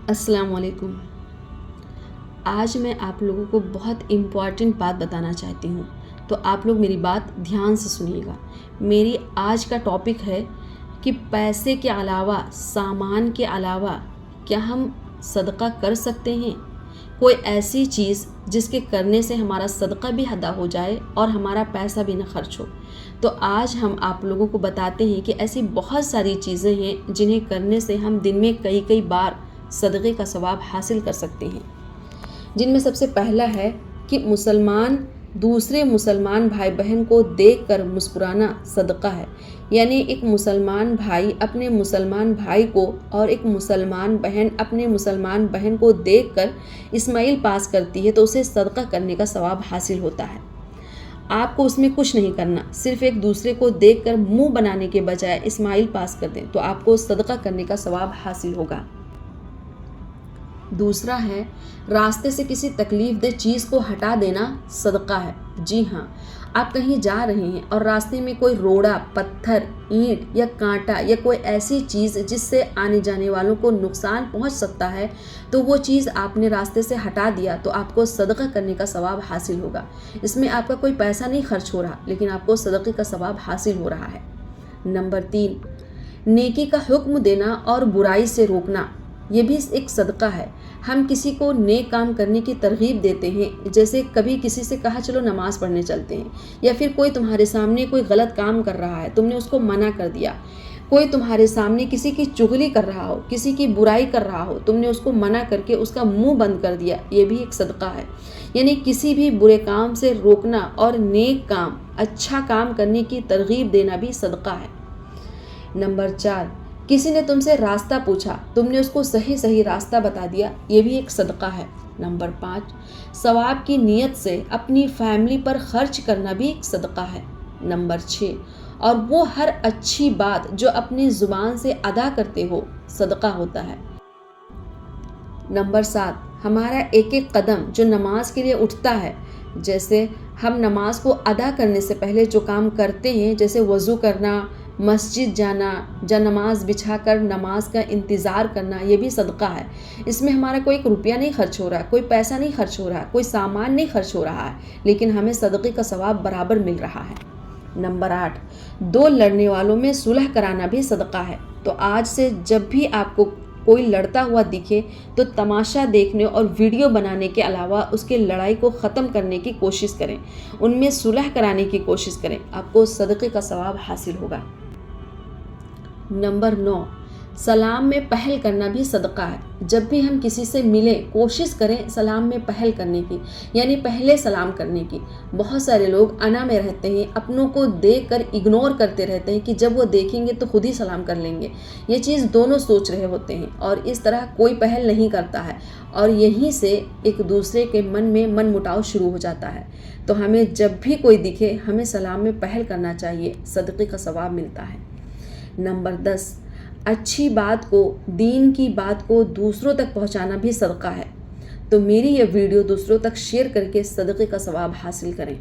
السلام علیکم۔ آج میں آپ لوگوں کو بہت امپورٹنٹ بات بتانا چاہتی ہوں، تو آپ لوگ میری بات دھیان سے سنیے گا۔ میری آج کا ٹاپک ہے کہ پیسے کے علاوہ، سامان کے علاوہ کیا ہم صدقہ کر سکتے ہیں؟ کوئی ایسی چیز جس کے کرنے سے ہمارا صدقہ بھی ادا ہو جائے اور ہمارا پیسہ بھی نہ خرچ ہو۔ تو آج ہم آپ لوگوں کو بتاتے ہیں کہ ایسی بہت ساری چیزیں ہیں جنہیں کرنے سے ہم دن میں کئی بار صدقے کا ثواب حاصل کر سکتے ہیں، جن میں سب سے پہلا ہے کہ مسلمان دوسرے مسلمان بھائی بہن کو دیکھ کر مسکرانا صدقہ ہے۔ یعنی ایک مسلمان بھائی اپنے مسلمان بھائی کو اور ایک مسلمان بہن اپنے مسلمان بہن کو دیکھ کر اسمائل پاس کرتی ہے تو اسے صدقہ کرنے کا ثواب حاصل ہوتا ہے۔ آپ کو اس میں کچھ نہیں کرنا، صرف ایک دوسرے کو دیکھ کر منہ بنانے کے بجائے اسمائل پاس کر دیں تو آپ کو صدقہ کرنے کا ثواب حاصل ہوگا۔ دوسرا ہے راستے سے کسی تکلیف دہ چیز کو ہٹا دینا صدقہ ہے۔ جی ہاں، آپ کہیں جا رہے ہیں اور راستے میں کوئی روڑا، پتھر، اینٹ یا کانٹا یا کوئی ایسی چیز جس سے آنے جانے والوں کو نقصان پہنچ سکتا ہے تو وہ چیز آپ نے راستے سے ہٹا دیا تو آپ کو صدقہ کرنے کا ثواب حاصل ہوگا۔ اس میں آپ کا کوئی پیسہ نہیں خرچ ہو رہا لیکن آپ کو صدقے کا ثواب حاصل ہو رہا ہے۔ نمبر 3، نیکی کا حکم دینا اور برائی سے روکنا، یہ بھی ایک صدقہ ہے۔ ہم کسی کو نیک کام کرنے کی ترغیب دیتے ہیں، جیسے کبھی کسی سے کہا چلو نماز پڑھنے چلتے ہیں، یا پھر کوئی تمہارے سامنے کوئی غلط کام کر رہا ہے، تم نے اس کو منع کر دیا۔ کوئی تمہارے سامنے کسی کی چغلی کر رہا ہو، کسی کی برائی کر رہا ہو، تم نے اس کو منع کر کے اس کا منہ بند کر دیا، یہ بھی ایک صدقہ ہے۔ یعنی کسی بھی برے کام سے روکنا اور نیک کام، اچھا کام کرنے کی ترغیب دینا بھی صدقہ ہے۔ نمبر 4، کسی نے تم سے راستہ پوچھا، تم نے اس کو صحیح راستہ بتا دیا، یہ بھی ایک صدقہ ہے۔ نمبر 5، ثواب کی نیت سے اپنی فیملی پر خرچ کرنا بھی ایک صدقہ ہے۔ نمبر 6، اور وہ ہر اچھی بات جو اپنی زبان سے ادا کرتے ہو صدقہ ہوتا ہے۔ نمبر 7، ہمارا ایک قدم جو نماز کے لیے اٹھتا ہے، جیسے ہم نماز کو ادا کرنے سے پہلے جو کام کرتے ہیں، جیسے وضو کرنا، مسجد جانا، یا نماز بچھا کر نماز کا انتظار کرنا، یہ بھی صدقہ ہے۔ اس میں ہمارا کوئی روپیہ نہیں خرچ ہو رہا، کوئی پیسہ نہیں خرچ ہو رہا، کوئی سامان نہیں خرچ ہو رہا ہے، لیکن ہمیں صدقے کا ثواب برابر مل رہا ہے۔ نمبر 8، دو لڑنے والوں میں صلح کرانا بھی صدقہ ہے۔ تو آج سے جب بھی آپ کو کوئی لڑتا ہوا دکھے تو تماشا دیکھنے اور ویڈیو بنانے کے علاوہ اس کے لڑائی کو ختم کرنے کی کوشش کریں، ان میں صلح کرانے کی کوشش کریں، آپ کو صدقے کا ثواب حاصل ہوگا۔ نمبر 9، سلام میں پہل کرنا بھی صدقہ ہے۔ جب بھی ہم کسی سے ملیں کوشش کریں سلام میں پہل کرنے کی، یعنی پہلے سلام کرنے کی۔ بہت سارے لوگ انا میں رہتے ہیں، اپنوں کو دیکھ کر اگنور کرتے رہتے ہیں کہ جب وہ دیکھیں گے تو خود ہی سلام کر لیں گے۔ یہ چیز دونوں سوچ رہے ہوتے ہیں اور اس طرح کوئی پہل نہیں کرتا ہے اور یہیں سے ایک دوسرے کے من میں من مٹاؤ شروع ہو جاتا ہے۔ تو ہمیں جب بھی کوئی دکھے ہمیں سلام میں پہل کرنا چاہیے، صدقے کا ثواب ملتا ہے۔ نمبر 10، اچھی بات کو، دین کی بات کو دوسروں تک پہنچانا بھی صدقہ ہے۔ تو میری یہ ویڈیو دوسروں تک شیئر کر کے صدقے کا ثواب حاصل کریں۔